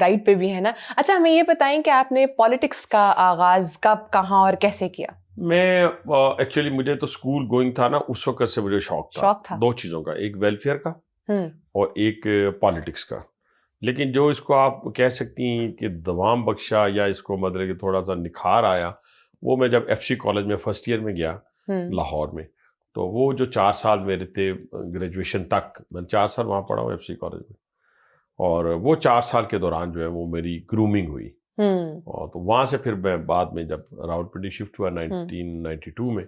Diet پہ بھی ہیں نا. اچھا ہمیں یہ بتائیں کہ آپ نے پالیٹکس کا آغاز کب, کہاں اور کیسے کیا؟ میں ایکچولی مجھے تو اسکول گوئنگ تھا نا, اس وقت سے مجھے شوق تھا دو چیزوں کا, ایک ویلفیئر کا اور ایک پالیٹکس کا. لیکن جو اس کو آپ کہہ سکتی ہیں کہ دوام بخشا یا اس کو مطلب کہ تھوڑا سا نکھار آیا, وہ میں جب ایف سی کالج میں فرسٹ ایئر میں گیا لاہور میں, تو وہ جو 4 سال میرے تھے گریجویشن تک, میں 4 سال وہاں پڑھا ہوں ایف سی کالج میں, اور وہ 4 سال کے دوران جو ہے وہ میری گرومنگ ہوئی. اور تو وہاں سے پھر میں بعد میں جب راولپنڈی شفٹ ہوا 1992 میں,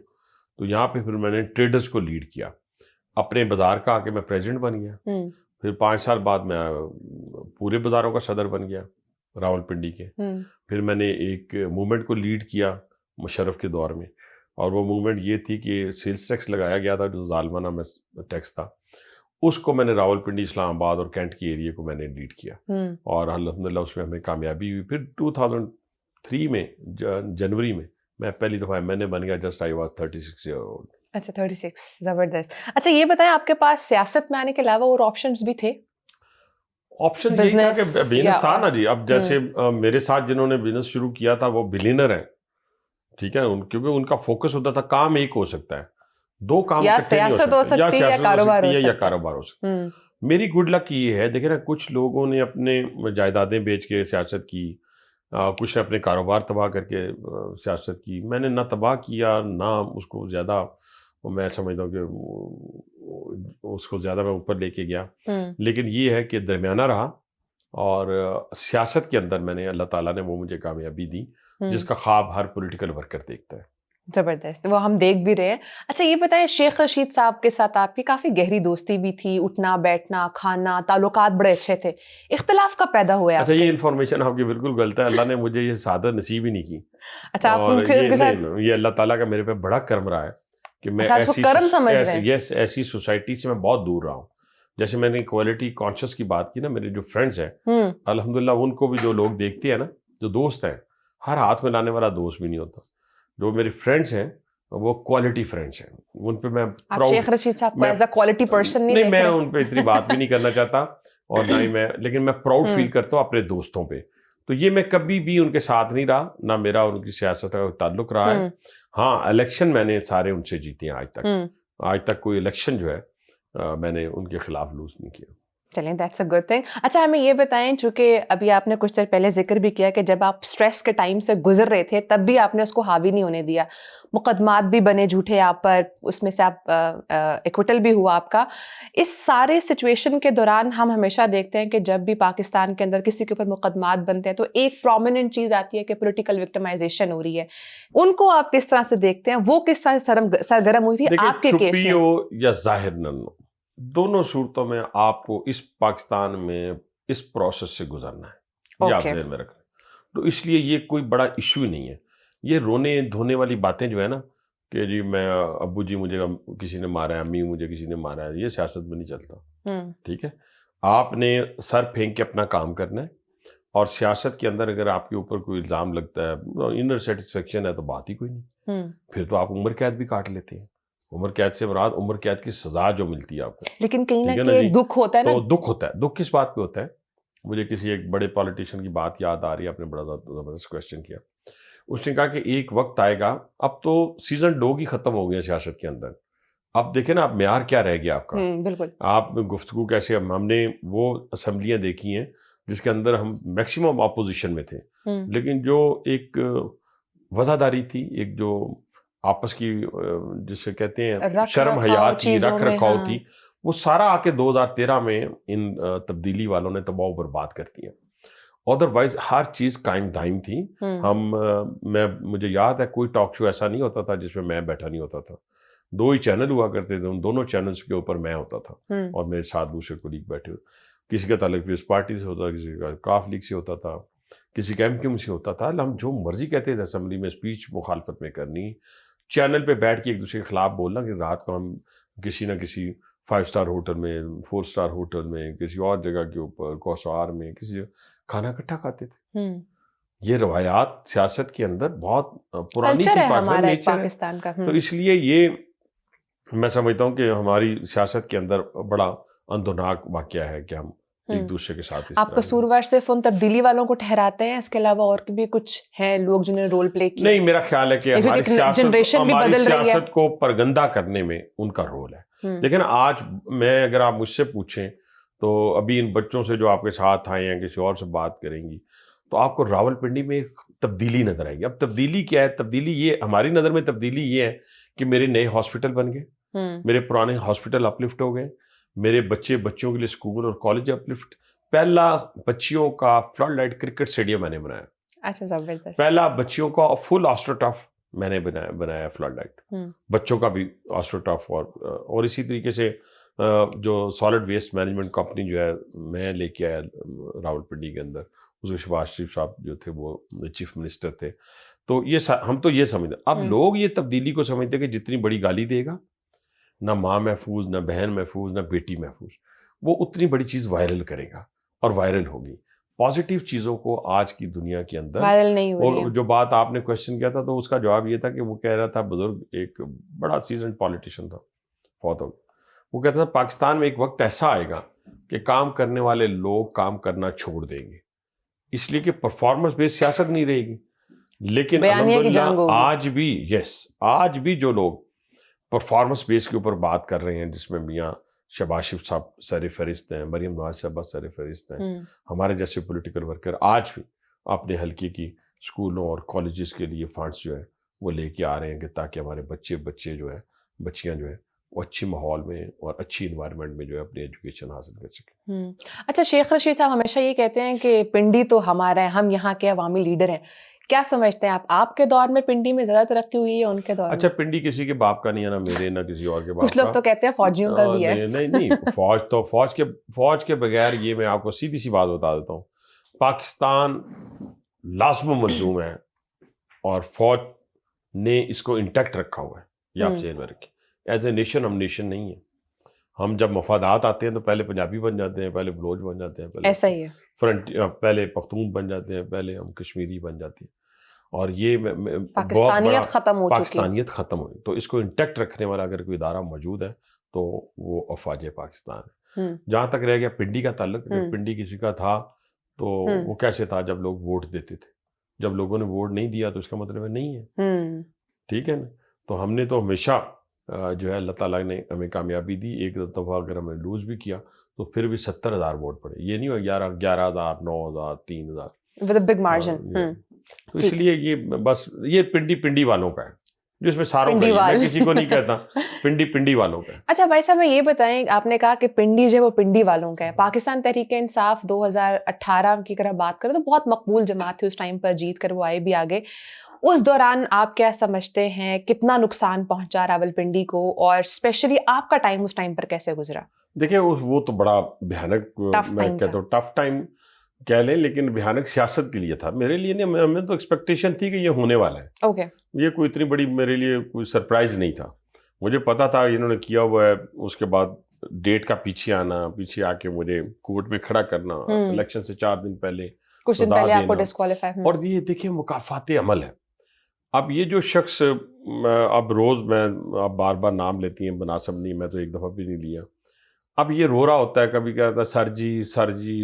تو یہاں پہ پھر میں نے ٹریڈرز کو لیڈ کیا, اپنے بازار کا آ کے میں پریزیڈنٹ بن گیا. پھر 5 سال بعد میں پورے بازاروں کا صدر بن گیا راولپنڈی کے. پھر میں نے ایک موومنٹ کو لیڈ کیا مشرف کے دور میں, اور وہ موومنٹ یہ تھی کہ سیلز ٹیکس لگایا گیا تھا جو ظالمانہ میں ٹیکس تھا, اس کو میں نے راولپنڈی, اسلام آباد اور کینٹ کے ایریے کو میں نے لیڈ کیا, اور الحمدللہ اس میں ہمیں کامیابی ہوئی. پھر 2003 میں جنوری میں پہلی دفعہ میں نے بن گیا, just I was 36 year old. اچھا 36, زبردست. اچھا یہ بتائیں آپ کے پاس سیاست میں آنے کے علاوہ اور آپشنز بھی تھے؟ آپشن یہی تھا کہ بزنس تھا نا جی. اب جیسے میرے ساتھ جنہوں نے بزنس شروع کیا تھا وہ بلینر ہیں, ٹھیک ہے, کیونکہ ان کا فوکس ہوتا تھا کام ایک ہو سکتا ہے, 2 کام اکٹھے نہیں ہو سکتے, یا سیاست یا کاروبار ہو سکتا ہے. میری گڈ لک یہ ہے, دیکھیں نا, کچھ لوگوں نے اپنے جائیدادیں بیچ کے سیاست کی, کچھ نے اپنے کاروبار تباہ کر کے سیاست کی. میں نے نہ تباہ کیا نہ اس کو زیادہ, میں سمجھتا ہوں کہ اس کو زیادہ میں اوپر لے کے گیا, لیکن یہ ہے کہ درمیانہ رہا, اور سیاست کے اندر میں نے, اللہ تعالیٰ نے وہ مجھے کامیابی دی جس کا خواب ہر پولیٹیکل ورکر دیکھتا ہے. زبردست, وہ ہم دیکھ بھی رہے ہیں. اچھا یہ بتائیں, شیخ رشید صاحب کے ساتھ آپ کی کافی گہری دوستی بھی تھی, اٹھنا بیٹھنا کھانا, تعلقات بڑے اچھے تھے, اختلاف کب پیدا ہوا؟ اچھا یہ انفارمیشن آپ کی بالکل غلط ہے, اللہ نے مجھے یہ سعادت نصیب ہی نہیں کی. اچھا یہ اللہ تعالیٰ کا میرے پہ بڑا کرم رہا ہے کہ میں ایسی سوسائٹی سے میں بہت دور رہا ہوں. جیسے میں نے کوالٹی کانشیس کی بات کی نا, میرے جو فرینڈز ہیں الحمدللہ ان کو بھی جو لوگ دیکھتے ہیں نا, جو دوست ہیں, ہر ہاتھ میں لانے والا دوست بھی نہیں ہوتا. جو میرے فرینڈز ہیں وہ کوالٹی فرینڈز ہیں, ان پہ میں شیخ رشید صاحب کو ایز اے کوالٹی پرسن نہیں, میں ان پہ اتنی بات بھی نہیں کرنا چاہتا, اور نہ ہی میں, لیکن میں پراؤڈ فیل کرتا ہوں اپنے دوستوں پہ. تو یہ میں کبھی بھی ان کے ساتھ نہیں رہا, نہ میرا ان کی سیاست کا تعلق رہا ہے. ہاں الیکشن میں نے سارے ان سے جیتے ہیں آج تک کوئی الیکشن جو ہے میں نے ان کے خلاف لوز نہیں کیا. چلیں دیٹس اے گڈ تھنگ. اچھا ہمیں یہ بتائیں, چونکہ ابھی آپ نے کچھ دیر پہلے ذکر بھی کیا کہ جب آپ اسٹریس کے ٹائم سے گزر رہے تھے تب بھی آپ نے اس کو حاوی نہیں ہونے دیا, مقدمات بھی بنے جھوٹے آپ پر, اس میں سے آپ ایکوٹل بھی ہوا آپ کا. اس سارے سچویشن کے دوران ہم ہمیشہ دیکھتے ہیں کہ جب بھی پاکستان کے اندر کسی کے اوپر مقدمات بنتے ہیں تو ایک پرومیننٹ چیز آتی ہے کہ پولیٹیکل وکٹمائزیشن ہو رہی ہے. ان کو آپ کس طرح سے دیکھتے ہیں, وہ کس طرح سے سرگرم ہوئی تھی آپ کے کیس میں؟ یا ظاہر نہ ہو, دونوں صورتوں میں آپ کو اس پاکستان میں اس پروسیس سے گزرنا ہے, یہ آپ ذہن میں رکھیں. تو اس لیے یہ کوئی بڑا ایشو ہی نہیں ہے. یہ رونے دھونے والی باتیں جو ہے نا کہ جی میں ابو جی مجھے کسی نے مارا ہے, امی مجھے کسی نے مارا ہے, یہ سیاست میں نہیں چلتا. ٹھیک ہے, آپ نے سر پھینک کے اپنا کام کرنا ہے, اور سیاست کے اندر اگر آپ کے اوپر کوئی الزام لگتا ہے, انر سیٹسفیکشن ہے, تو بات ہی کوئی نہیں, پھر تو آپ عمر قید بھی کاٹ لیتے ہیں. عمر قید سے مراد عمر قید کی سزا جو ملتی ہے آپ کو. لیکن کہیں نہ کہیں دکھ ہوتا ہے نا. تو دکھ ہوتا ہے. دکھ کس بات پہ ہوتا ہے؟ مجھے کسی ایک بڑے پالیٹیشین کی بات یاد آ رہی ہے, آپ نے بڑا زبردست کویشچن کیا. اس نے کہا کہ ایک وقت آئے گا, اب تو سیزن 2 کی ختم ہو گیا سیاست کے اندر, اب دیکھیں نا آپ معیار کیا رہ گیا آپ کا. بالکل. آپ گفتگو کیسے, ہم نے وہ اسمبلیاں دیکھی ہیں جس کے اندر ہم میکسیمم اپوزیشن میں تھے, لیکن جو ایک وفاداری تھی, ایک جو آپس کی جسے کہتے ہیں شرم حیا تھی, رکھ رکھاؤ تھی, وہ سارا آ کے 2013 میں ان تبدیلی والوں نے تباہ و برباد کر دیا. ادروائز ہر چیز قائم دائم تھی. مجھے یاد ہے کوئی ٹاک شو ایسا نہیں ہوتا تھا جس میں میں بیٹھا نہیں ہوتا تھا. 2 ہی چینل ہوا کرتے تھے, ان دونوں چینلز کے اوپر میں ہوتا تھا اور میرے ساتھ دوسرے کولیگ بیٹھے. کسی کا تعلق پیپلز پارٹی سے ہوتا تھا, کسی کا کاف لیگ سے ہوتا تھا, کسی کا ایم سے ہوتا تھا. ہم جو مرضی کہتے تھے اسمبلی میں, اسپیچ مخالفت میں کرنی, چینل پہ بیٹھ کے ایک دوسرے کے خلاف بولنا, کہ رات کو ہم کسی نہ کسی 5 اسٹار ہوٹل میں, 4 اسٹار ہوٹل میں, کسی اور جگہ کے اوپر کوسوار میں کسی کھانا اکٹھا کھاتے تھے. یہ روایات سیاست کے اندر بہت پرانی تھی, پاکستان کا. تو اس لیے یہ میں سمجھتا ہوں کہ ہماری سیاست کے اندر بڑا اندوناک واقعہ ہے کہ ہم ایک دوسرے کے ساتھ. آپ قصوروار صرف ان تبدیلی والوں کو ٹھہراتے ہیں, اس کے علاوہ اور بھی کچھ ہیں لوگ جنہوں نے رول پلے کیا؟ نہیں, میرا خیال ہے کہ ہماری سیاست کو پرگندہ کرنے میں ان کا رول ہے. لیکن آج میں اگر آپ مجھ سے پوچھیں تو ابھی ان بچوں سے جو آپ کے ساتھ آئے ہیں کسی اور سے بات کریں گی تو آپ کو راولپنڈی میں ایک تبدیلی نظر آئے گی. اب تبدیلی کیا ہے؟ تبدیلی یہ ہماری نظر میں تبدیلی یہ ہے کہ میرے نئے ہاسپٹل بن گئے, میرے پرانے ہاسپٹل اپلفٹ ہو گئے, میرے بچوں کے لیے اسکول اور کالج اپلفٹ. پہلا بچیوں کا فلڈ لائٹ کرکٹ اسٹیڈیم میں نے بنایا. اچھا, زبردست. پہلا بچیوں کا فل آسٹروٹرف میں نے بنایا فلڈ لائٹ, بچوں کا بھی آسٹروٹرف. اور اسی طریقے سے جو سالڈ ویسٹ مینجمنٹ کمپنی جو ہے میں لے کے آیا راولپنڈی کے اندر, اس کے شہباز شریف صاحب جو تھے وہ چیف منسٹر تھے. تو یہ ہم تو یہ سمجھتے, اب لوگ یہ تبدیلی کو سمجھتے کہ جتنی بڑی گالی دے گا, نہ ماں محفوظ, نہ بہن محفوظ, نہ بیٹی محفوظ, وہ اتنی بڑی چیز وائرل کرے گا اور وائرل ہوگی. پازیٹیو چیزوں کو آج کی دنیا کے اندر وائرل نہیں ہو رہی ہے. جو بات آپ نے کوشچن کیا تھا تو اس کا جواب یہ تھا کہ وہ کہہ رہا تھا, بزرگ ایک بڑا سیزنڈ پالیٹیشین تھا, بہت ہو, وہ کہتا تھا پاکستان میں ایک وقت ایسا آئے گا کہ کام کرنے والے لوگ کام کرنا چھوڑ دیں گے, اس لیے کہ پرفارمنس بیس سیاست نہیں رہے گی. لیکن الحمدللہ آج بھی جو لوگ پرفارمنس بیس کے اوپر بات کر رہے ہیں, جس میں میاں شہباز شریف صاحب سر فہرست ہیں, مریم نواز صاحبہ سر فہرست ہیں, ہمارے جیسے پولیٹیکل ورکر آج بھی اپنے حلقے کی اسکولوں اور کالجز کے لیے فنڈس جو ہے وہ لے کے آ رہے ہیں کہ تاکہ ہمارے بچے جو ہے, بچیاں جو ہے وہ اچھی ماحول میں اور اچھی انوائرمنٹ میں جو ہے اپنی ایجوکیشن حاصل کر سکیں. اچھا, شیخ رشید صاحب ہمیشہ یہ کہتے ہیں کہ پنڈی تو ہمارا ہے, ہم یہاں کے عوامی لیڈر ہیں. کیا سمجھتے ہیں آپ کے دور میں پنڈی میں زیادہ ترقی ہوئی ہے ان کے دور میں؟ اچھا, پنڈی کسی کے باپ کا نہیں ہے, نہ میرے نہ کسی اور کے باپ کا. کچھ لوگ تو کہتے ہیں فوجیوں کا بھی ہے. نہیں, فوج کے بغیر, یہ میں آپ کو سیدھی سی بات بتا دیتا ہوں, پاکستان لازم و ملزوم ہے اور فوج نے اس کو انٹیکٹ رکھا ہوا ہے. یہ آپ ذہن میں رکھیں, ایز اے نیشن ہم نیشن نہیں ہیں. ہم جب مفادات آتے ہیں تو پہلے پنجابی بن جاتے ہیں, پہلے بلوچ بن جاتے ہیں, ایسا ہی ہے, پہلے پختون بن جاتے ہیں, پہلے ہم کشمیری بن جاتے ہیں, اور یہ پاکستانیت ختم ہوئی. تو اس کو انٹیکٹ رکھنے والا اگر کوئی ادارہ موجود ہے تو وہ افواج پاکستان ہے. جہاں تک رہ گیا پنڈی کا تعلق, پنڈی کسی کا تھا تو وہ کیسے تھا؟ جب لوگ ووٹ دیتے تھے. جب لوگوں نے ووٹ نہیں دیا تو اس کا مطلب نہیں ہے, ٹھیک ہے نا. تو ہم نے تو ہمیشہ جو ہے اللہ تعالیٰ نے ہمیں کامیابی دی. ایک دفعہ اگر ہم نے لوز بھی کیا تو پھر بھی 70,000 ووٹ پڑے, یہ نہیں ہو 11,000 9,000 3,000 with a big margin. تو اس لیے یہ بس یہ پنڈی والوں کا ہے, جس میں ساروں کا ہے, میں کسی کو نہیں کہتا, پنڈی والوں کا ہے. اچھا بھائی صاحب, میں یہ بتائیں, آپ نے کہا کہ پنڈی جو ہے وہ پنڈی والوں کا ہے. پاکستان تحریک انصاف 2018 کی اگر بات کریں تو بہت مقبول جماعت تھی اس ٹائم پر, جیت کر وہ آئے بھی آگے. اس دوران آپ کیا سمجھتے ہیں کتنا نقصان پہنچا راولپنڈی کو, اور اسپیشلی آپ کا ٹائم اس ٹائم پر کیسے گزرا؟ دیکھیں وہ تو بڑا بھیانک, میں کہتا ہوں ٹف ٹائم کہہ لیں, لیکن بھیانک سیاست کے لیے تھا. میرے لیے نہیں, ہمیں تو ایکسپیکٹیشن تھی کہ یہ ہونے والا ہے. اوکے, یہ کوئی اتنی بڑی میرے لیے کوئی سرپرائز نہیں تھا. مجھے پتا تھا انہوں نے کیا ہوا ہے. اس کے بعد ڈیٹ کا پیچھے آ کے مجھے کورٹ میں کھڑا کرنا, الیکشن سے 4 دن پہلے, کچھ دن پہلے آپ کو ڈسکوالیفائی. اور یہ دیکھیں مکافات عمل ہے. اب یہ جو شخص, اب روز میں آپ بار بار نام لیتی ہیں, مناسب نہیں, میں تو ایک دفعہ بھی نہیں لیا. اب یہ رو رہا ہوتا ہے, کبھی کہتا ہے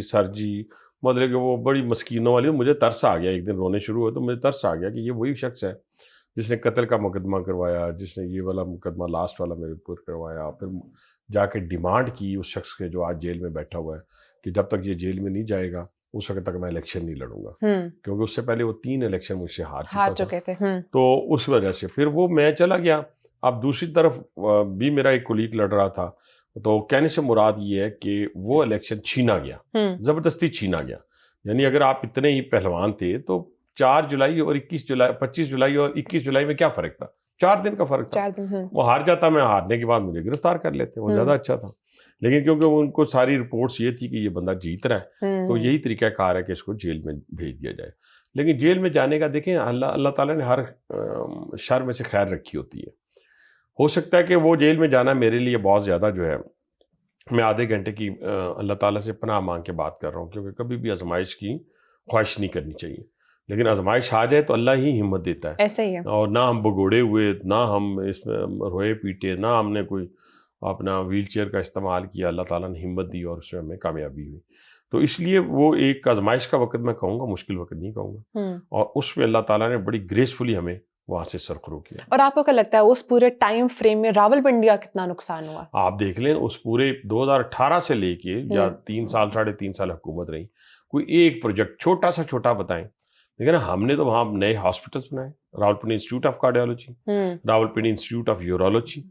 سر جی, مطلب کہ وہ بڑی مسکینوں والی. مجھے ترس آ گیا, ایک دن رونے شروع ہوئے تو مجھے ترس آ گیا کہ یہ وہی شخص ہے جس نے قتل کا مقدمہ کروایا, جس نے یہ والا مقدمہ لاسٹ والا میرے اوپر کروایا, پھر جا کے ڈیمانڈ کی اس شخص کے جو آج جیل میں بیٹھا ہوا ہے کہ جب تک یہ جیل میں نہیں جائے گا اس وقت تک میں الیکشن نہیں لڑوں گا, کیونکہ اس سے پہلے وہ 3 الیکشن مجھ سے ہار چکے تھے. تو اس وجہ سے پھر وہ میں چلا گیا. اب دوسری طرف بھی میرا ایک کولیگ لڑ رہا تھا, تو کہنے سے مراد یہ ہے کہ وہ الیکشن چھینا گیا, زبردستی چھینا گیا. یعنی اگر آپ اتنے ہی پہلوان تھے تو 4 جولائی اور 25 جولائی اور 21 جولائی میں کیا فرق تھا؟ 4 دن کا فرق تھا. وہ ہار جاتا, میں ہارنے کے بعد مجھے گرفتار کر لیتے, وہ زیادہ اچھا تھا. لیکن کیونکہ ان کو ساری رپورٹس یہ تھی کہ یہ بندہ جیت رہا ہے, تو یہی طریقہ کار ہے کہ اس کو جیل میں بھیج دیا جائے. لیکن جیل میں جانے کا دیکھیں, اللہ تعالیٰ نے ہر شر میں سے خیر رکھی ہوتی ہے. ہو سکتا ہے کہ وہ جیل میں جانا میرے لیے بہت زیادہ جو ہے, میں آدھے گھنٹے کی اللہ تعالیٰ سے پناہ مانگ کے بات کر رہا ہوں, کیونکہ کبھی بھی آزمائش کی خواہش نہیں کرنی چاہیے. لیکن آزمائش آ جائے تو اللہ ہی ہمت دیتا ہے. ایسا ہی ہے. اور نہ ہم بگوڑے ہوئے, نہ ہم اس میں روئے پیٹے, نہ ہم نے کوئی اپنا ویل چیئر کا استعمال کیا, اللہ تعالیٰ نے ہمت دی اور اس میں ہمیں کامیابی ہوئی. تو اس لیے وہ ایک آزمائش کا وقت میں کہوں گا, مشکل وقت نہیں کہوں گا, اور اس میں اللہ تعالیٰ نے بڑی گریسفلی ہمیں وہاں سے سرخرو کیا. اور آپ کو کیا لگتا ہے اس پورے ٹائم فریم میں راولپنڈی کا کتنا نقصان ہوا؟ آپ دیکھ لیں اس پورے 2018 سے لے کے یا 3 سال 3.5 سال حکومت رہی, کوئی ایک پروجیکٹ چھوٹا سا چھوٹا بتائیں. لیکن ہم نے تو وہاں نئے ہاسپٹلس بنائے, Rawalpindi institute of cardiology, Rawalpindi institute of urology,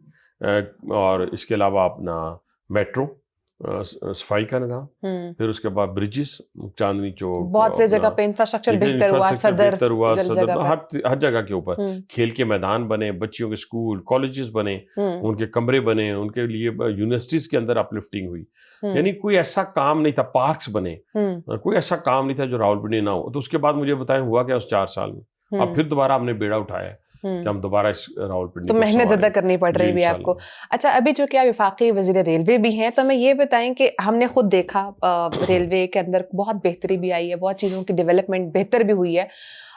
اور اس کے علاوہ اپنا میٹرو, صفائی کا نظام, پھر اس کے بعد بریجز, چاندنی چوک, بہت سی جگہ پہ انفراسٹرکچر بہتر ہوا, صدر ہر جگہ کے اوپر کھیل کے میدان بنے, بچیوں کے اسکول کالجز بنے, ان کے کمرے بنے, ان کے لیے یونیورسٹیز کے اندر اپلفٹنگ ہوئی. یعنی کوئی ایسا کام نہیں تھا, پارکس بنے, کوئی ایسا کام نہیں تھا جو راولپنڈی نہ ہو. تو اس کے بعد مجھے بتائیں ہوا کیا اس 4 سال میں؟ اب پھر دوبارہ ہم نے بیڑا اٹھایا کہ ہم دوبارہ اس راولپنڈی, تو محنت زیادہ کرنی پڑ رہی ہے آپ کو. اچھا, ابھی جو کہ آپ وفاقی وزیر ریلوے بھی ہیں, تو ہمیں یہ بتائیں کہ ہم نے خود دیکھا ریلوے کے اندر بہت بہتری بھی آئی ہے, بہت چیزوں کی ڈیولپمنٹ بہتر بھی ہوئی ہے,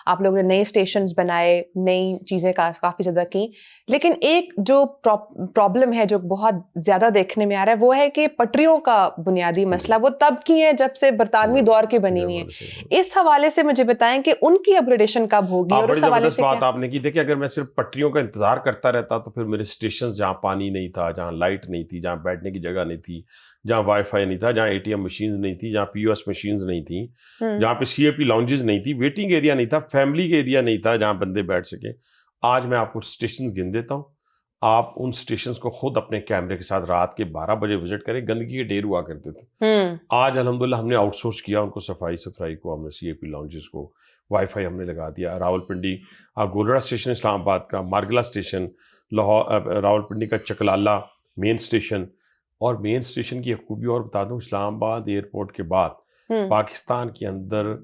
آپ لوگوں نے نئے اسٹیشنز بنائے, نئی چیزیں کافی زیادہ کی. لیکن ایک جو پرابلم ہے جو بہت زیادہ دیکھنے میں آ رہا ہے وہ ہے کہ پٹریوں کا بنیادی مسئلہ, وہ تب کی ہیں جب سے برطانوی دور کی بنی ہوئی ہیں. اس حوالے سے مجھے بتائیں کہ ان کی اپ گریڈیشن کب ہوگی, اور اس حوالے سے بات آپ نے کی. دیکھیں, اگر میں صرف پٹریوں کا انتظار کرتا رہتا تو پھر میرے اسٹیشن جہاں پانی نہیں تھا, جہاں لائٹ نہیں تھی, جہاں بیٹھنے کی جگہ نہیں تھی, جہاں وائی فائی نہیں تھا, جہاں ATM مشینز نہیں تھی, جہاں POS مشینز نہیں تھیں, جہاں پہ CAP لاؤنجز نہیں تھی, ویٹنگ ایریا نہیں تھا, فیملی کے ایریا نہیں تھا جہاں بندے بیٹھ سکیں. آج میں آپ کو اسٹیشنز گن دیتا ہوں, آپ ان اسٹیشنز کو خود اپنے کیمرے کے ساتھ رات کے 12 بجے وزٹ کریں. گندگی کے ڈھیر ہوا کرتے تھے, آج الحمدللہ ہم نے آؤٹ سورس کیا ان کو, صفائی ستھرائی کو, ہم نے CAP لاؤنجز کو, وائی فائی ہم نے لگا دیا. راولپنڈی گولڑا اسٹیشن اسلام آباد کا, مارگلا اسٹیشن لاہور, راولپنڈی کا چکلالہ مین اسٹیشن. اور مین اسٹیشن کی خوبی اور بتا دوں, اسلام آباد ایئرپورٹ کے بعد پاکستان کے اندر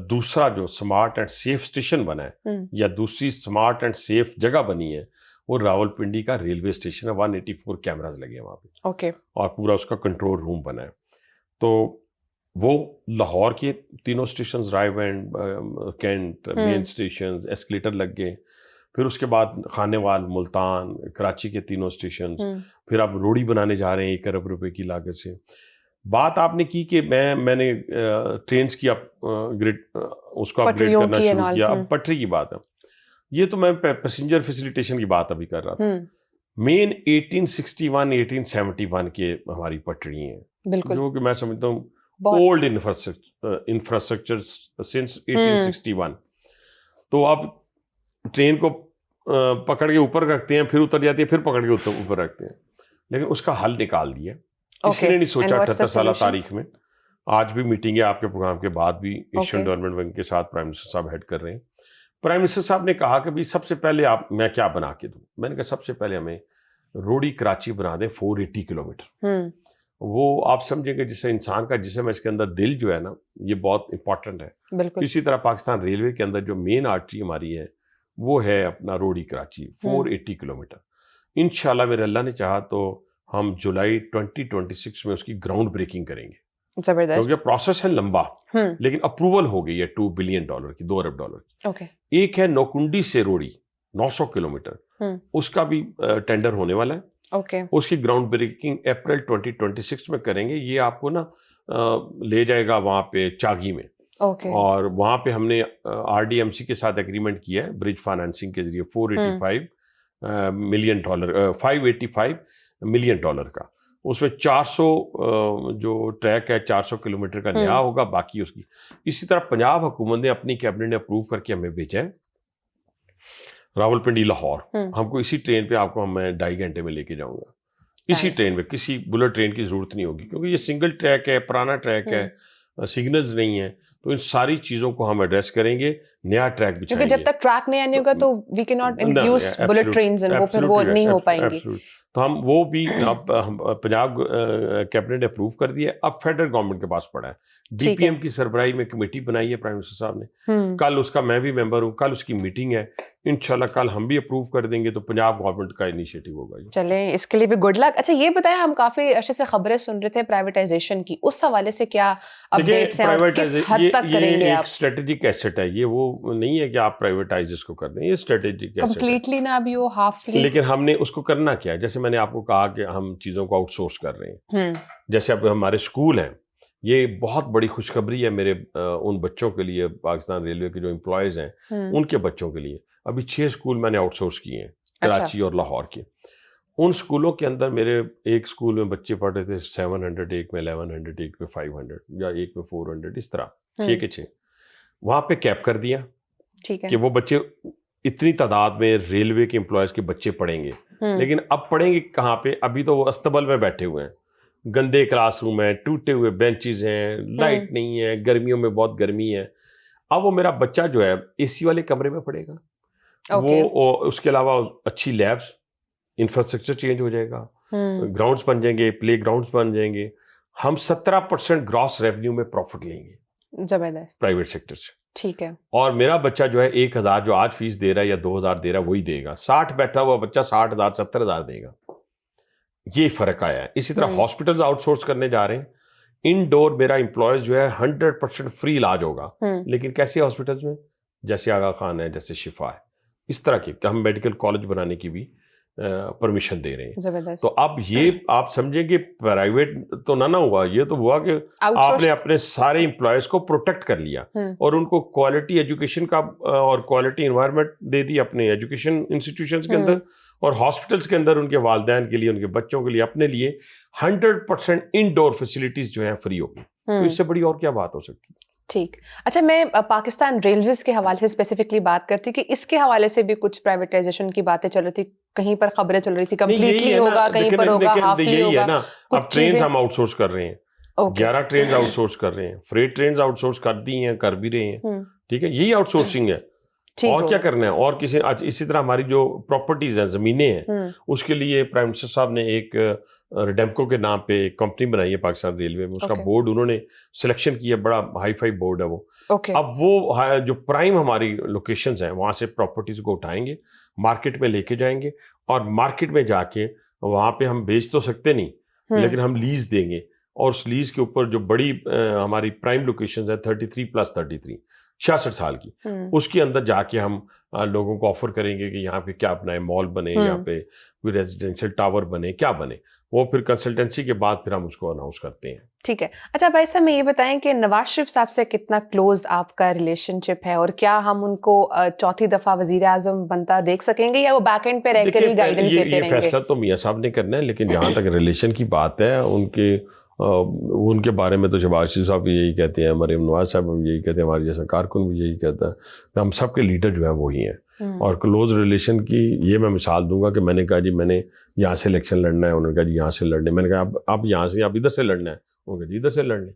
دوسرا جو سمارٹ اینڈ سیف اسٹیشن بنا ہے, یا دوسری سمارٹ اینڈ سیف جگہ بنی ہے, وہ راولپنڈی کا ریلوے اسٹیشن ہے. 184 کیمراز لگے ہیں وہاں پہ, اور پورا اس کا کنٹرول روم بنا ہے. تو وہ لاہور کے تینوں اسٹیشنز, رائے وینڈ, کینٹ, مین اسٹیشنز, ایسکلیٹر لگ گئے. پھر اس کے بعد خانیوال, ملتان, کراچی کے تینوں اسٹیشنز. پھر اب روڑی بنانے جا رہے ہیں 1 ارب روپے کی لاگت سے. بات آپ نے کی کہ میں نے ٹرینز کی گریڈ اس کو اپ گریڈ کرنا شروع کیا. اب پٹری کی بات ہے, یہ تو میں پیسنجر فیسیلیٹیشن کی بات ابھی کر رہا تھا. مین 1861-1871 کے ہماری پٹری ہیں, جو کہ میں سمجھتا ہوں اولڈ انفراسٹرکچر سنس 1861. تو آپ ٹرین کو پکڑ کے اوپر رکھتے ہیں, پھر اتر جاتی ہے, پھر پکڑ کے اوپر رکھتے ہیں, لیکن اس کا حل نکال دیا. کسی نے نہیں سوچا 78 سالہ تاریخ میں. آج بھی میٹنگ ہے آپ کے پروگرام کے بعد بھی ایشین ڈیولپمنٹ بینک کے ساتھ پرائم منسٹر صاحب ہیڈ کر رہے ہیں. پرائم منسٹر صاحب نے کہا کہ بھی سب سے پہلے میں کیا بنا کے دوں. میں نے کہا سب سے پہلے ہمیں روڑی کراچی بنا دیں 480 کلومیٹر. وہ آپ سمجھیں کہ جسے انسان کا جسم ہے, اس کے اندر دل جو ہے نا, یہ بہت امپورٹنٹ ہے. اسی طرح پاکستان ریلوے کے اندر جو مین آرٹری ہماری ہے وہ ہے اپنا روڑی کراچی 480 کلومیٹر. انشاءاللہ میرے اللہ نے چاہا تو ہم جولائی 2026 میں اس کی گراؤنڈ بریکنگ کریں گے. کیونکہ پروسیس ہے لمبا, لیکن اپروول ہو گئی ہے $2 بلین کی, 2 ارب ڈالر کی. ایک ہے نوکنڈی سے روڑی 900 کلومیٹر, اس کا بھی ٹینڈر ہونے والا ہے. اس کی گراؤنڈ بریکنگ اپریل 2026 میں کریں گے. یہ آپ کو نا لے جائے گا وہاں پہ چاگی میں, اور وہاں پہ ہم نے RDMC کے ساتھ ایگریمنٹ کیا ہے برج فائنانسنگ کے ذریعے $485 ملین, $585 ملین کا. اس میں 400 جو ٹریک ہے 400 کلومیٹر کا نیا ہوگا, باقی اس کی. اسی طرح پنجاب حکومت نے اپنی کیبنٹ نے اپروو کر کے ہمیں بھیجا ہے راولپنڈی لاہور. ہم کو اسی ٹرین پہ آپ کو میں 2.5 گھنٹے میں لے کے جاؤں گا. اسی ٹرین پہ, کسی بلٹ ٹرین کی ضرورت نہیں ہوگی, کیونکہ یہ سنگل ٹریک ہے, پرانا ٹریک ہے, سگنلز نہیں ہیں. تو ان ساری چیزوں کو ہم ایڈریس کریں گے, نیا ٹریک بچھائیں گے. کیونکہ جب تک ٹریک نیا نہیں ہوگا تو وی کی ناٹ انٹروڈیوس بلٹ ٹرینز, وہ پھر وہ نہیں ہو پائیں گی. تو ہم وہ بھی اب پنجاب کیبنٹ نے اپروو کر دیا. اب فیڈرل گورنمنٹ کے پاس پڑا ہے. DPM کی سربراہی میں کمیٹی بنائی ہے پرائم منسٹر صاحب نے. کل اس کا میں بھی ممبر ہوں, کل اس کی میٹنگ ہے. انشاءاللہ کل ہم بھی اپروو کر دیں گے, تو پنجاب گورنمنٹ کا انیشیٹو ہوگا. چلیں, اس کے لیے بھی گڈ لک. اچھا یہ بتائیں, ہم کافی عرصے سے خبریں سن رہے تھے پرائیویٹائزیشن کی, اس حوالے سے کیا اپڈیٹس ہیں اور کس حد تک کریں گے آپ؟ ایک اسٹریٹجک ایسٹ ہے یہ, وہ نہیں ہے کہ آپ پرائیویٹائز اس کو کر دیں. یہ اسٹریٹجک ایسٹ ہے, کمپلیٹلی نہ بھی ہو, ہافلی. لیکن ہم نے اس کو کرنا کیا ہے, جیسے میں نے آپ کو کہا کہ ہم چیزوں کو آؤٹ سورس کر رہے ہیں. جیسے اب ہمارے اسکول ہیں, یہ بہت بڑی خوشخبری ہے میرے ان بچوں کے لیے، پاکستان ریلوے کے جو امپلائیز ہیں ان کے بچوں کے لیے. ابھی 6 اسکول میں نے آؤٹ سورس کیے ہیں، کراچی اور لاہور کے. ان اسکولوں کے اندر میرے ایک اسکول میں بچے پڑھ رہے تھے 700، ایک میں 1100، ایک میں 500 یا ایک میں 400، اس طرح 6 کے 6. وہاں پہ کیپ کر دیا کہ وہ بچے اتنی تعداد میں ریلوے کے امپلائیز کے بچے پڑھیں گے. لیکن اب پڑھیں گے کہاں پہ؟ ابھی تو وہ استبل میں بیٹھے ہوئے ہیں، گندے کلاس روم ہیں، ٹوٹے ہوئے بینچز ہیں، لائٹ نہیں ہے، گرمیوں میں بہت گرمی ہے. اب وہ میرا بچہ جو ہے اے سی والے کمرے میں پڑھے گا. وہ اس کے علاوہ اچھی لیبس، انفراسٹرکچر چینج ہو جائے گا، گراؤنڈس بن جائیں گے، پلے گراؤنڈس بن جائیں گے. ہم 17% گراس ریونیو میں پروفٹ لیں گے زبردست پرائیویٹ سیکٹر سے. ٹھیک ہے. اور میرا بچہ جو ہے 1000 جو آج فیس دے رہا ہے یا 2000 دے رہا ہے وہی دے گا. 60 بیٹھا ہوا بچہ 60,000 70,000 دے گا. یہ فرق آیا ہے. اسی طرح ہاسپٹلز آؤٹ سورس کرنے جا رہے ہیں. انڈور میرا امپلائیز جو ہے 100% فری علاج ہوگا. لیکن کیسے ہاسپٹلز میں؟ جیسے آغا خان ہے، جیسے شفا ہے، اس طرح کے ہم میڈیکل کالج بنانے کی بھی پرمیشن دے رہے ہیں. تو اب یہ آپ سمجھیں کہ پرائیویٹ تو نہ ہوا، یہ تو ہوا کہ آپ نے اپنے سارے امپلائیز کو پروٹیکٹ کر لیا اور ان کو کوالٹی ایجوکیشن کا اور کوالٹی انوائرمنٹ دے دی اپنے ایجوکیشن انسٹیٹیوشنز کے اندر اور ہاسپٹلس کے اندر. ان کے والدین کے لیے، ان کے بچوں کے لیے، اپنے لیے 100% انڈور فیسلٹیز جو ہیں فری ہوگی. تو اس سے بڑی اور کیا بات ہو سکتی ہے؟ ٹھیک. اچھا، میں پاکستان ریلویز کے حوالے سے اسپیسیفکلی بات کرتی کہ اس کے حوالے سے بھی کچھ پرائیویٹائزیشن کی باتیں چل رہی تھی، کہیں پر خبریں چل رہی تھی کمپلیٹلی ہوگا، کہیں پر ہوگا ہافلی ہوگا. اب ٹرینز ہم آؤٹ سورس کر رہے ہیں، 11 ٹرینز آؤٹ سورس کر رہے ہیں، فریٹ ٹرینز آؤٹ سورس کر دی ہیں، کر بھی رہے ہیں. ٹھیک ہے، یہی آؤٹ سورسنگ ہے. اور کیا کرنا ہے؟ اور کسی اسی طرح ہماری جو پراپرٹیز ہیں، زمینیں ہیں، اس کے لیے پرائم منسٹر صاحب نے ایک ریڈیمکو کے نام پہ ایک کمپنی بنائی ہے پاکستان ریلوے میں. اس کا بورڈ انہوں نے سلیکشن کیا، بڑا ہائی فائی بورڈ ہے وہ. اب وہ جو پرائم ہماری لوکیشنز ہیں وہاں سے پراپرٹیز کو اٹھائیں گے، مارکیٹ میں لے کے جائیں گے، اور مارکیٹ میں جا کے وہاں پہ ہم بیچ تو سکتے نہیں، لیکن ہم لیز دیں گے. اور اس لیز کے اوپر جو بڑی ہماری پرائم لوکیشنز ہیں 33+33 66 سال کی، اس کے اندر جا کے ہم لوگوں کو آفر کریں گے کہ یہاں پہ کیا بنائے، مال بنے، یہاں پہ کوئی ریزیڈینشیل ٹاور بنے، کیا بنے. وہ پھر کنسلٹنسی کے بعد پھر ہم اس کو اناؤنس کرتے ہیں. ٹھیک ہے. اچھا بھائی صاحب، میں یہ بتائیں کہ نواز شریف صاحب سے کتنا کلوز آپ کا ریلیشن شپ ہے، اور کیا ہم ان کو 4تھی دفعہ وزیر اعظم بنتا دیکھ سکیں گے، یا وہ بیک اینڈ پہ رہ کر ہی گائیڈنس دیتے رہیں گے؟ یہ فیصلہ تو میاں صاحب نے کرنا ہے، لیکن جہاں تک ریلیشن کی بات ہے ان کے بارے میں تو شہباز شریف صاحب بھی یہی کہتے ہیں، مریم نواز صاحب بھی یہی کہتے ہیں، ہمارے جیسا کارکن بھی یہی کہتا ہے. ہم سب کے لیڈر جو ہیں وہی ہیں. اور کلوز ریلیشن کی یہ میں مثال دوں گا کہ میں نے کہا جی میں نے یہاں سے الیکشن لڑنا ہے، انہوں نے کہا جی یہاں سے لڑنے. میں نے کہا اب یہاں سے اب ادھر سے لڑنا ہے، انہوں نے کہا جی ادھر سے لڑنے.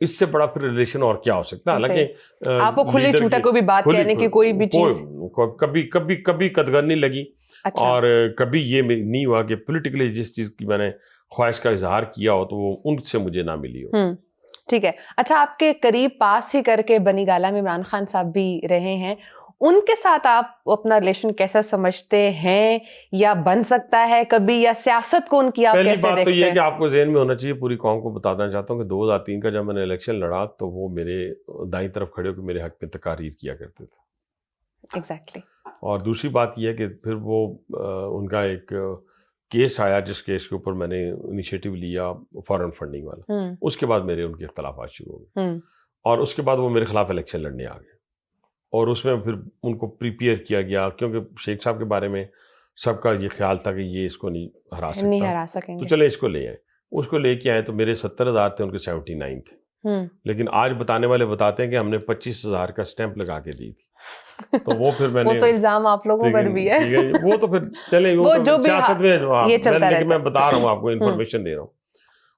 اس سے بڑا پھر ریلیشن اور کیا ہو سکتا ہے؟ حالانکہ آپ کو کھلی چھوٹا کوئی بھی بات کہنے کی کوئی بھی چیز کبھی قدغن نہیں لگی. اور کبھی یہ نہیں ہوا کہ پولیٹیکلی جس چیز کی میں نے خواہش کا اظہار کیا ہو تو وہ ان سے مجھے نہ ملی ہو. ٹھیک ہے. اچھا، آپ کے قریب پاس ہی کر کے بنی گالہ میں عمران خان صاحب بھی رہے ہیں، ان کے ساتھ آپ اپنا ریلیشن کیسا سمجھتے ہیں، یا بن سکتا ہے کبھی، یا سیاست کو ان کی آپ کیسے دیکھتے ہیں؟ پہلی بات تو یہ ہے کہ آپ کو ذہن میں ہونا چاہیے، پوری قوم کو بتانا چاہتا ہوں کہ 2003 کا جب میں نے الیکشن لڑا تو وہ میرے دائیں طرف کھڑے ہو کے میرے حق میں تقاریر کیا کرتے تھے. ایگزیکٹلی. اور دوسری بات یہ ہے کہ پھر وہ ان کا ایک کیس آیا جس کیس کے اوپر میں نے انیشیٹو لیا فارن فنڈنگ والا. اس کے بعد میرے ان کے اختلافات شروع ہو گئے، اور اس کے بعد وہ میرے خلاف الیکشن لڑنے آ گئے. اور اس میں پھر ان کو پریپیئر کیا گیا، کیونکہ شیخ صاحب کے بارے میں سب کا یہ خیال تھا کہ یہ اس کو نہیں ہرا سکتا، تو چلے اس کو لے آئے. اس کو لے کے آئے تو میرے 70,000 تھے، ان کے 79 تھے. لیکن آج بتانے والے بتاتے ہیں کہ ہم نے 25,000 کا سٹیمپ لگا کے دی تھی. تو وہ پھر میں نے، وہ تو الزام آپ لوگوں پر بھی ہے، وہ تو پھر چلے سیاست میں لیکن میں بتا رہا ہوں آپ کو، انفارمیشن دے رہا ہوں.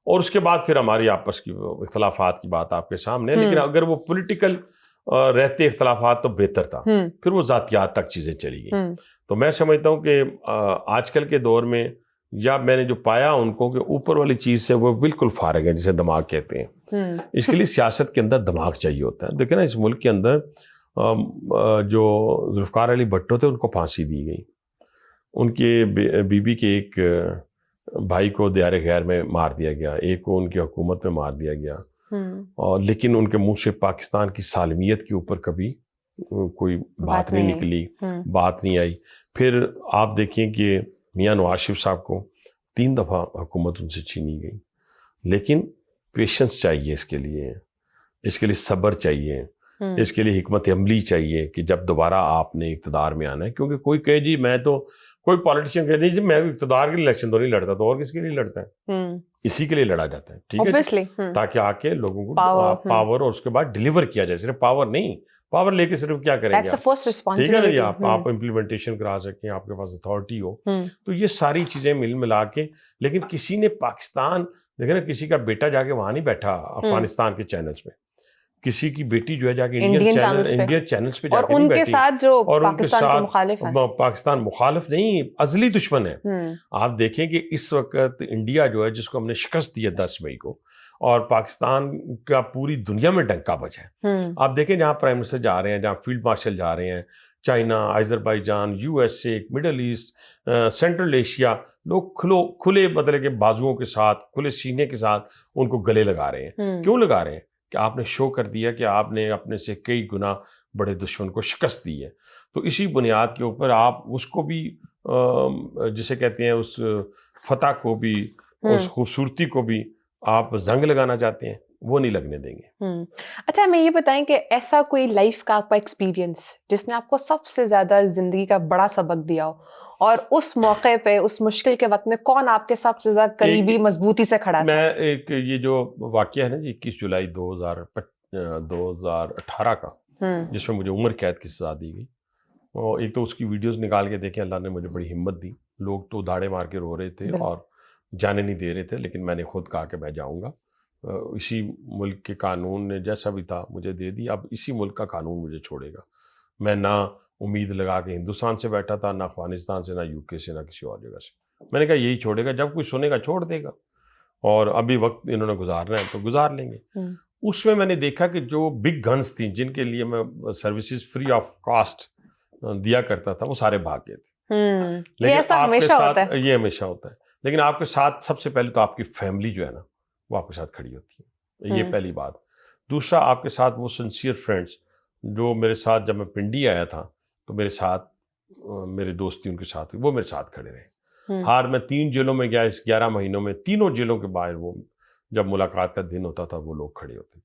اور اس کے بعد پھر ہماری آپس کی اختلافات کی بات آپ کے سامنے ہے. لیکن اگر وہ پولیٹیکل رہتے اختلافات تو بہتر تھا، پھر وہ ذاتیات تک چیزیں چلی گئیں. تو میں سمجھتا ہوں کہ آج کل کے دور میں، یا میں نے جو پایا ان کو، کہ اوپر والی چیز سے وہ بالکل فارغ ہے، جسے دماغ کہتے ہیں. اس کے لیے سیاست کے اندر دماغ چاہیے ہوتا ہے. دیکھیں نا، اس ملک کے اندر جو ذوالفقار علی بھٹو تھے ان کو پھانسی دی گئی، ان کے بیوی کے ایک بھائی کو دیار غیر میں مار دیا گیا، ایک کو ان کی حکومت میں مار دیا گیا. اور لیکن ان کے منہ سے پاکستان کی سالمیت کے اوپر کبھی کوئی بات نہیں نکلی، بات نہیں آئی. پھر آپ دیکھیں کہ میاں نواز شریف صاحب کو 3 دفعہ حکومت ان سے چھینی گئی، لیکن پیشنس چاہیے اس کے لیے صبر چاہیے، اس کے لیے حکمت عملی چاہیے کہ جب دوبارہ آپ نے اقتدار میں آنا ہے. کیونکہ کوئی کہے جی میں تو، کوئی پالیٹیشین کہے جی میں اقتدار کے لیے الیکشن تو نہیں لڑتا، تو اور کس کے لیے لڑتا ہے؟ اسی کے لیے لڑا جاتا ہے، ٹھیک ہے، تاکہ آ کے لوگوں کو پاور اور اس کے بعد ڈیلیور کیا جائے. صرف پاور نہیں، پاور لے کے صرف کیا کریں گے، ٹھیک ہے نا، یا آپ امپلیمنٹیشن کرا سکیں، آپ کے پاس اتھارٹی ہو. تو یہ ساری چیزیں مل ملا کے، لیکن کسی نے پاکستان دیکھیں نا، کسی کا بیٹا جا کے وہاں نہیں بیٹھا افغانستان کے چینلز پہ، کسی کی بیٹی جو ہے جا کے انڈین چینلز پہ جا کے نہیں بیٹھی، اور ان کے ساتھ پاکستان مخالف نہیں، ازلی دشمن ہے. آپ دیکھیں کہ اس وقت انڈیا جو ہے، جس کو ہم نے شکست دی ہے 10 مئی کو، اور پاکستان کا پوری دنیا میں ڈنکا بجا ہے. آپ دیکھیں جہاں پرائم منسٹر جا رہے ہیں، جہاں فیلڈ مارشل جا رہے ہیں، China, Azerbaijan, USA، Middle East, Central Asia, لوگ کھلے مطلب کہ بازوؤں کے ساتھ، کھلے سینے کے ساتھ ان کو گلے لگا رہے ہیں. کیوں لگا رہے ہیں؟ کہ آپ نے شو کر دیا کہ آپ نے اپنے سے کئی گنا بڑے دشمن کو شکست دی ہے. تو اسی بنیاد کے اوپر آپ اس کو بھی جسے کہتے ہیں اس فتح کو بھی، اس خوبصورتی کو بھی آپ زنگ لگانا چاہتے ہیں، وہ نہیں لگنے دیں گے. اچھا ہمیں یہ بتائیں کہ ایسا کوئی لائف کا آپ کا ایکسپیرینس جس نے آپ کو سب سے زیادہ زندگی کا بڑا سبق دیا ہو، اور اس موقع پہ، اس مشکل کے وقت میں کون آپ کے سب سے زیادہ قریبی مضبوطی سے کھڑا تھا؟ میں ایک یہ جو واقعہ ہے نا جی 21 جولائی 2018 کا، جس میں مجھے عمر قید کی سزا دی گئی، اور ایک تو اس کی ویڈیوز نکال کے دیکھیں، اللہ نے مجھے بڑی ہمت دی. لوگ تو داڑے مار کے رو رہے تھے اور جانے نہیں دے رہے تھے، لیکن میں نے خود کہا کہ میں جاؤں گا. اسی ملک کے قانون نے جیسا بھی تھا مجھے دے دی، اب اسی ملک کا قانون مجھے چھوڑے گا. میں نہ امید لگا کے ہندوستان سے بیٹھا تھا، نہ افغانستان سے، نہ UK سے، نہ کسی اور جگہ سے. میں نے کہا یہی چھوڑے گا، جب کوئی سنے گا چھوڑ دے گا، اور ابھی وقت انہوں نے گزارنا ہے تو گزار لیں گے. اس میں نے دیکھا کہ جو بگ گنز تھیں، جن کے لیے میں سروسز فری آف کاسٹ دیا کرتا تھا، وہ سارے بھاگ گئے تھے. یہ ہمیشہ ہوتا ہے. لیکن آپ کے ساتھ سب سے پہلے تو آپ کی فیملی جو ہے نا، وہ آپ کے ساتھ کھڑی ہوتی ہے، یہ پہلی بات. دوسرا، آپ کے ساتھ وہ سنسیئر فرینڈز جو میرے ساتھ، جب میں پنڈی آیا تھا تو میرے ساتھ میرے دوستی ان کے ساتھ ہوئی، وہ میرے ساتھ کھڑے رہے. ہار میں 3 جیلوں میں گیا اس 11 مہینوں میں، تینوں جیلوں کے باہر وہ جب ملاقات کا دن ہوتا تھا وہ لوگ کھڑے ہوتے تھے.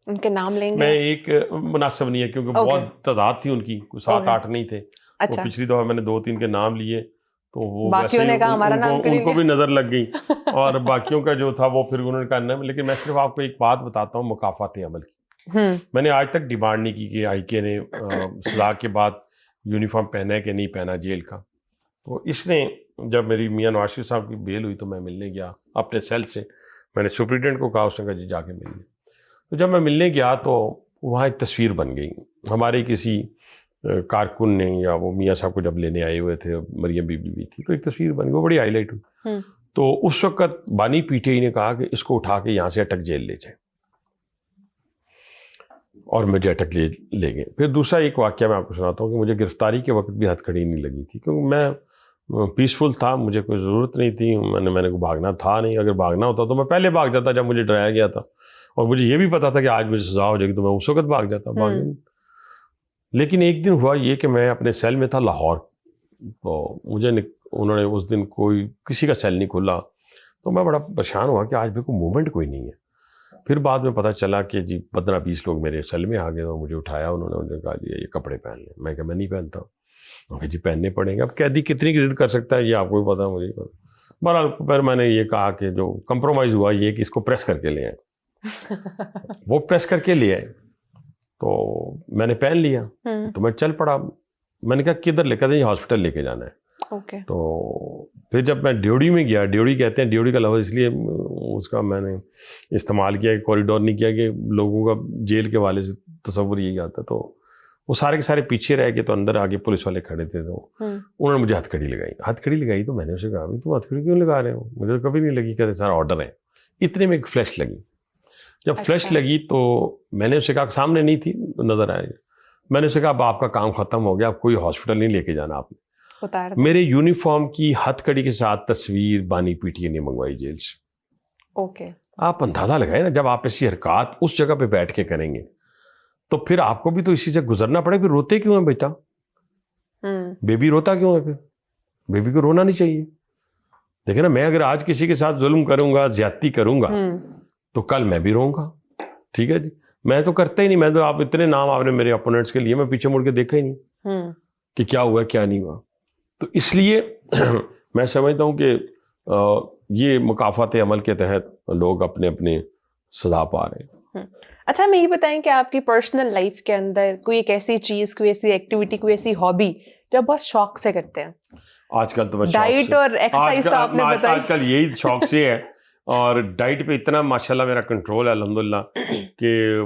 ان کے نام لیں گے؟ میں ایک مناسب نہیں ہے کیونکہ بہت تعداد تھی ان کی، 7-8 نہیں تھے. پچھلی دفعہ میں نے 2-3 کے نام لیے تو وہ ان کو بھی نظر لگ گئی، اور باقیوں کا جو تھا وہ پھر انہوں نے کہا. لیکن میں صرف آپ کو ایک بات بتاتا ہوں مکافات عمل کی. میں نے آج تک ڈیمانڈ نہیں کی کہ IK نے سزا کے بعد یونیفارم پہنا ہے کہ نہیں پہنا جیل کا. تو اس نے جب میری میاں نواز شریف صاحب کی بیل ہوئی تو میں ملنے گیا اپنے سیل سے. میں نے سپرنٹینڈنٹ کو کہا، اس نے کہا جی جا کے مل لیں. تو جب میں ملنے گیا تو وہاں ایک تصویر بن گئی ہمارے کسی کارکن نے، یا وہ میاں صاحب کو جب لینے آئے ہوئے تھے، مریم بی بی بھی تھی، تو ایک تصویر بن گئی، وہ بڑی ہائی لائٹ ہوئی. تو اس وقت بانی PTI نے کہا کہ اس کو اٹھا کے یہاں سے اٹک جیل لے جائیں، اور مجھے اٹک لے گئے. پھر دوسرا ایک واقعہ میں آپ کو سناتا ہوں کہ مجھے گرفتاری کے وقت بھی ہتھ کھڑی نہیں لگی تھی، کیونکہ میں پیسفل تھا، مجھے کوئی ضرورت نہیں تھی، میں نے کو بھاگنا تھا نہیں. اگر بھاگنا ہوتا تو میں پہلے بھاگ جاتا جب مجھے ڈرایا گیا تھا، اور مجھے یہ بھی پتا تھا کہ آج مجھے سزا ہو جائے گی تو میں اس وقت بھاگ جاتا. لیکن ایک دن ہوا یہ کہ میں اپنے سیل میں تھا لاہور، تو مجھے انہوں نے اس دن کسی کا سیل نہیں کھلا، تو میں بڑا پریشان ہوا کہ آج بھی کوئی موومنٹ کوئی نہیں ہے. پھر بعد میں پتہ چلا کہ جی 15-20 لوگ میرے سیل میں آ گئے، اور مجھے اٹھایا انہوں نے کہا جی یہ کپڑے پہن لیں. میں کہا میں نہیں پہنتا. کہ جی پہننے پڑیں گے. اب قیدی کتنی کی ضد کر سکتا ہے یہ آپ کو بھی پتا، مجھے پتا. بہرحال پھر میں نے یہ کہا کہ جو کمپرومائز ہوا یہ کہ اس کو پریس کر کے لے آئے. وہ پریس کر کے لے آئے تو میں نے پہن لیا، تو میں چل پڑا. میں نے کہا کدھر لے کے ہاسپٹل لے کے جانا ہے. تو پھر جب میں ڈیوڑی میں گیا، ڈیوڑی کہتے ہیں، ڈیوڑی کا لفظ اس لیے اس کا میں نے استعمال کیا کہ کوریڈور نہیں کیا، کہ لوگوں کا جیل کے والے سے تصور یہی آتا. تو وہ سارے کے سارے پیچھے رہ گئے، تو اندر آگے پولیس والے کھڑے تھے، تو انہوں نے مجھے ہتھ کھڑی لگائی. تو میں نے اسے کہا تم ہتھ کھڑی کیوں لگا رہے ہو؟ مجھے تو کبھی نہیں لگی. کہتے سارا آرڈر ہے. اتنے میں ایک فلیش لگی. جب فلیش لگی تو میں نے اسے کہا، سامنے نہیں تھی نظر آئے. میں نے اسے کہا اب آپ کا کام ختم ہو گیا، اب کوئی ہاسپٹل نہیں لے کے جانا آپ نے. میرے یونیفارم کی ہتھ کڑی کے ساتھ تصویر بانی PTI نے منگوائی جیل سے. آپ اندازہ لگائیں نا، جب آپ ایسی حرکات اس جگہ پہ بیٹھ کے کریں گے تو پھر آپ کو بھی تو اسی سے گزرنا پڑے. پھر روتے کیوں ہیں بیٹا؟ بیبی روتا کیوں ہے؟ پھر بیبی کو رونا نہیں چاہیے. دیکھیں نا، میں اگر آج کسی کے ساتھ ظلم کروں گا، زیادتی کروں گا، تو کل میں بھی رہوں گا. ٹھیک ہے جی, میں تو کرتا ہی نہیں, میں تو آپ اتنے نام آپ نے میرے اپوننٹس کے لیے, میں پیچھے مڑ کے دیکھا ہی نہیں کہ کیا ہوا کیا نہیں ہوا. تو اس لیے میں سمجھتا ہوں کہ یہ مکافات عمل کے تحت لوگ اپنے اپنے سزا پا رہے ہیں. اچھا ہمیں یہ بتائیں کہ آپ کی پرسنل لائف کے اندر کوئی ایک ایسی چیز, کوئی ایسی ایکٹیویٹی, کوئی ایسی ہابی جو بہت شوق سے کرتے ہیں؟ آج کل تو ڈائٹ اور ایکسرسائز تو آپ نے بتائی, آج کل یہی شوق سے ہے, اور ڈائٹ پہ اتنا ماشاءاللہ میرا کنٹرول ہے الحمدللہ کہ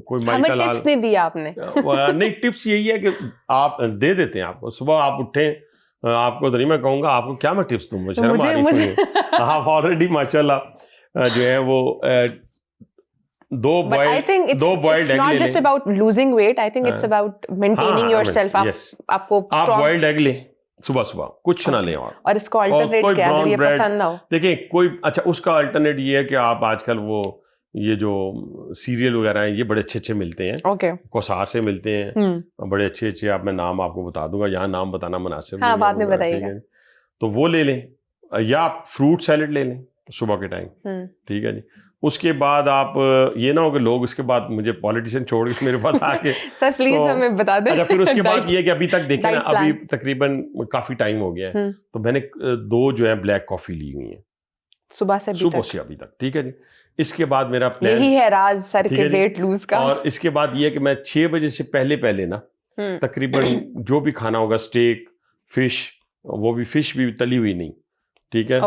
کوئی ہمیں ٹپس نہیں دیا آپ نے. نہیں, ٹپس یہی ہے کہ آپ دے دیتے ہیں, آپ کو صبح آپ اٹھیں, آپ کو تو نہیں میں کہوں گا آپ کو کیا میں ٹپس دوں, مجھے آپ آلریڈی ماشاءاللہ جو ہے وہ دو بوائلڈ ایگ لے just about losing weight, I think it's about maintaining yourself. آپ کو آپ بوائلڈ ایگ لیں صبح کچھ نہ لیں, اور اس کا الٹرنیٹ کیا اگر یہ پسند نہ ہو؟ دیکھیں کوئی اچھا, اس کا الٹرنیٹ یہ ہے کہ آپ آج کل وہ یہ جو سیریل وغیرہ ہیں یہ بڑے اچھے اچھے ملتے ہیں, کوثار سے ملتے ہیں, بڑے اچھے اچھے, آپ میں نام آپ کو بتا دوں گا, یہاں نام بتانا مناسب نہیں, بعد میں بتائیے گا. تو وہ لے لیں, یا آپ فروٹ سیلڈ لے لیں صبح کے ٹائم. ٹھیک ہے جی. اس کے بعد آپ یہ نہ ہو کہ لوگ اس کے بعد مجھے پولیٹیشین چھوڑ کے میرے پاس آ کے سر پلیز ہمیں بتا دیں. اچھا, پھر اس کے بعد یہ کہ ابھی تک دیکھیں نا, ابھی تقریباً کافی ٹائم ہو گیا ہے, تو میں نے 2 جو ہے بلیک کافی لی ہوئی ہیں صبح سے ابھی تک. ٹھیک ہے جی. اس کے بعد میرا پلان یہی ہے راز سر کے ویٹ لوز کا. اور اس کے بعد یہ کہ میں 6 بجے سے پہلے نا تقریباً جو بھی کھانا ہوگا, اسٹیک, فش, وہ بھی فش بھی تلی ہوئی نہیں, ٹھیک ہے,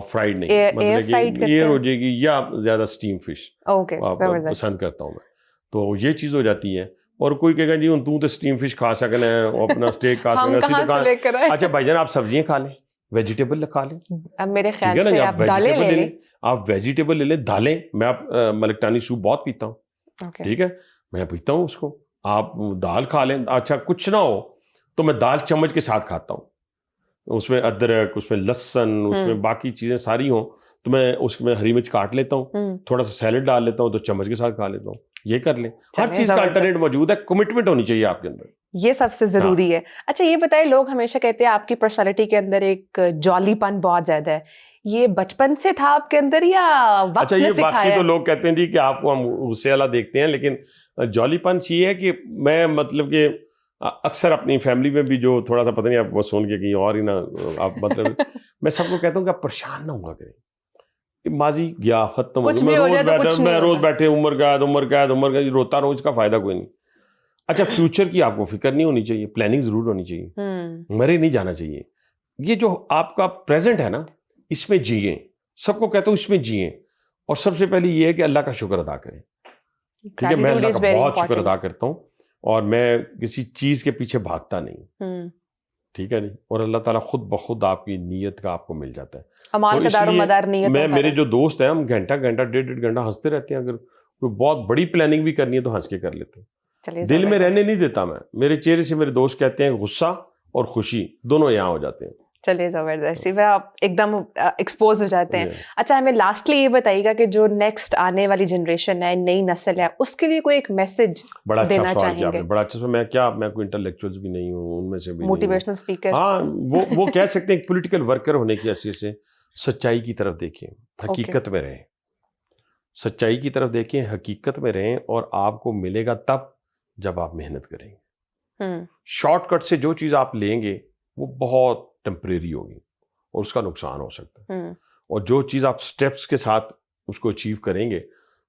فرائیڈ نہیں, مطلب کہ یہ ہو جائے گی, یا زیادہ اسٹیم فش پسند کرتا ہوں میں, تو یہ چیز ہو جاتی ہے. اور کوئی کہے گا جی تو اسٹیم فش کھا سکنا ہے, اپنا اسٹیک کھا سکنا ہے. اچھا بھائی جان, آپ سبزیاں کھا لیں, ویجیٹیبل کھا لیں. اب میرے خیال سے آپ دالیں لے لیں, آپ ویجیٹیبل لے لیں, دالیں. میں ملکٹانی سوپ بہت پیتا ہوں, ٹھیک ہے, میں پیتا ہوں اس کو, آپ دال کھا لیں. اچھا کچھ نہ ہو تو میں دال چمچ کے ساتھ کھاتا ہوں, اس میں ادرک, اس میں لہسن, اس میں باقی چیزیں ساری ہوں, تو میں اس میں ہری مرچ کاٹ لیتا ہوں, تھوڑا سا سیلڈ ڈال لیتا ہوں, تو چمچ کے ساتھ کھا لیتا ہوں. یہ کر لیں, ہر چیز کا الٹرنیٹ موجود ہے, کمٹمنٹ ہونی چاہیے آپ کے اندر, یہ سب سے ضروری ہے. اچھا یہ بتائیں, لوگ ہمیشہ کہتے ہیں آپ کی پرسنالٹی کے اندر ایک جالی پن بہت زیادہ ہے, یہ بچپن سے تھا آپ کے اندر یا وقت نے سکھایا؟ باقی تو لوگ کہتے ہیں جی کہ آپ کو ہم غصے والا دیکھتے ہیں, لیکن جالی پن یہ ہے کہ میں مطلب کہ اکثر اپنی فیملی میں بھی جو تھوڑا سا پتہ نہیں آپ کو سن کے کہیں اور ہی نہ آپ مطلب میں سب کو کہتا ہوں کہ آپ پریشان نہ ہوا کریں, ماضی گیا ختم, میں روز بیٹھے عمر قید روتا رہوں, اس کا فائدہ کوئی نہیں. اچھا فیوچر کی آپ کو فکر نہیں ہونی چاہیے, پلاننگ ضرور ہونی چاہیے, مرے نہیں جانا چاہیے. یہ جو آپ کا پریزنٹ ہے نا, اس میں جیئیں, سب کو کہتا ہوں اس میں جیئیں, اور سب سے پہلے یہ ہے کہ اللہ کا شکر ادا کریں. ٹھیک ہے, میں اللہ کا بہت شکر ادا کرتا ہوں, اور میں کسی چیز کے پیچھے بھاگتا نہیں, ٹھیک ہے نہیں, اور اللہ تعالیٰ خود بخود آپ کی نیت کا آپ کو مل جاتا ہے. میں میرے جو دوست ہیں, ہم گھنٹہ 1.5 گھنٹہ ہنستے رہتے ہیں, اگر کوئی بہت بڑی پلاننگ بھی کرنی ہے تو ہنس کے کر لیتے ہیں, دل میں رہنے نہیں دیتا میں. میرے چہرے سے میرے دوست کہتے ہیں غصہ اور خوشی دونوں یہاں ہو جاتے ہیں. چلیے زبردستی, میں آپ ایک دم ایکسپوز ہو جاتے ہیں. اچھا ہمیں لاسٹلی یہ بتائیے گا کہ جو نیکسٹ آنے والی جنریشن ہے, نئی نسل ہے, اس کے لیے کوئی ایک میسج دینا چاہیں گے؟ بڑا اچھا, میں کوئی انٹلیکچوئل بھی نہیں ہوں, ان میں سے بھی موٹیویشنل اسپیکر, ہاں وہ کہہ سکتے ہیں ایک پولیٹیکل ورکر ہونے کی حیثیت سے سچائی کی طرف دیکھیں, حقیقت میں رہیں, سچائی کی طرف دیکھیں, حقیقت میں رہیں, اور آپ کو ملے گا تب جب آپ محنت کریں گے. شارٹ کٹ سے جو چیز آپ لیں گے وہ بہت ٹیمپریری ہوگی اور اس کا نقصان ہو سکتا ہے, اور جو چیز آپ سٹیپس کے ساتھ اس کو اچیو کریں گے,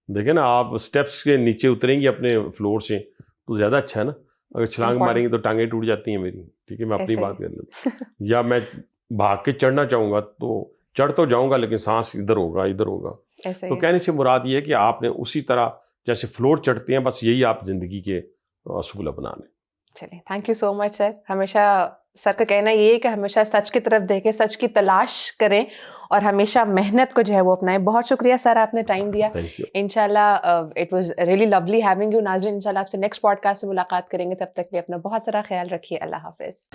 دیکھیں نا آپ سٹیپس کے نیچے اتریں گے اپنے فلور سے تو زیادہ اچھا ہے نا, اگر چھلانگ ماریں گے تو ٹانگیں ٹوٹ جاتی ہیں میری, ٹھیک ہے, میں اپنی بات کر لیتا ہوں, یا میں بھاگ کے چڑھنا چاہوں گا تو چڑھ تو جاؤں گا لیکن سانس ادھر ہوگا. تو کہنے سے مراد یہ ہے کہ آپ نے اسی طرح جیسے فلور چڑھتے ہیں, بس یہی آپ زندگی کے اصول اپنا لیں. چلیں, تھینک یو سو مچ سر. ہمیشہ سر کا کہنا یہ ہے کہ ہمیشہ سچ کی طرف دیکھیں, سچ کی تلاش کریں, اور ہمیشہ محنت کو جو ہے وہ اپنائیں. بہت شکریہ سر, آپ نے ٹائم دیا. انشاءاللہ it was really lovely having you. ناظرین انشاءاللہ آپ سے نیکسٹ پوڈ کاسٹ سے ملاقات کریں گے, تب تک کے لیے اپنا بہت سارا خیال رکھیے. اللہ حافظ.